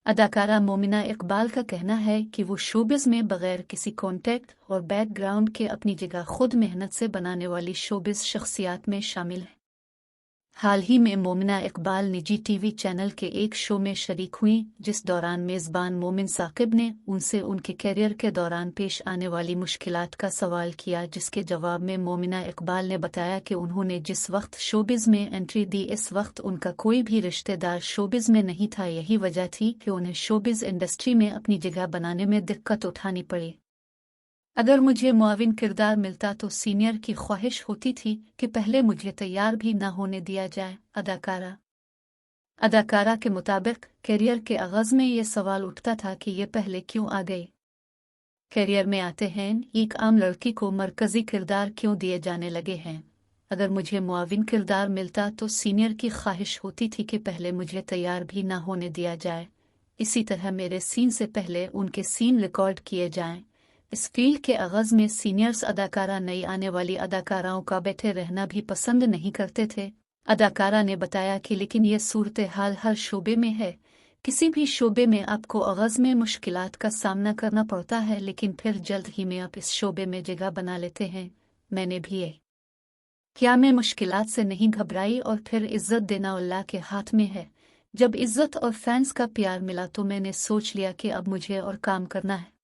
अदाकारा मोमिना इकबाल का कहना है कि वो शोबिज़ में बगैर किसी कॉन्टेक्ट और बैकग्राउंड के अपनी जगह खुद मेहनत से बनाने वाली शोबिज़ शख्सियात में शामिल है। हाल ही में मोमिना इकबाल निजी टीवी चैनल के एक शो में शरीक हुई, जिस दौरान मेज़बान मोमिन साकिब ने उनसे उनके कैरियर के दौरान पेश आने वाली मुश्किलात का सवाल किया, जिसके जवाब में मोमिना इकबाल ने बताया कि उन्होंने जिस वक्त शोबिज़ में एंट्री दी इस वक्त उनका कोई भी रिश्तेदार शोबिज़ में नहीं था। यही वजह थी कि उन्हें शोबिज़ इंडस्ट्री में अपनी जगह बनाने में दिक्कत उठानी पड़ी। अगर मुझे मुआविन किरदार मिलता तो सीनियर की ख्वाहिश होती थी कि पहले मुझे तैयार भी न होने दिया जाए। अदाकारा के मुताबिक कैरियर के आगाज में ये सवाल उठता था कि ये पहले क्यों आ गई। कैरियर में आते हैं एक आम लड़की को मरकजी किरदार क्यों दिए जाने लगे हैं। अगर मुझे मुआविन किरदार मिलता तो सीनियर की ख्वाहिश होती थी कि पहले मुझे तैयार भी न होने दिया जाए। इसी तरह मेरे सीन से पहले उनके सीन रिकॉर्ड किए जाएं। इस फील्ड के आगाज में सीनियर्स अदाकारा नई आने वाली अदाकाराओं का बैठे रहना भी पसंद नहीं करते थे। अदाकारा ने बताया कि लेकिन ये सूरत हाल हर शोबे में है। किसी भी शोबे में आपको आगाज में मुश्किलात का सामना करना पड़ता है, लेकिन फिर जल्द ही में आप इस शोबे में जगह बना लेते हैं। मैंने भी क्या मैं मुश्किलात से नहीं घबराई और फिर इज्जत देना अल्लाह के हाथ में है। जब इज्जत और फैंस का प्यार मिला तो मैंने सोच लिया कि अब मुझे और काम करना है।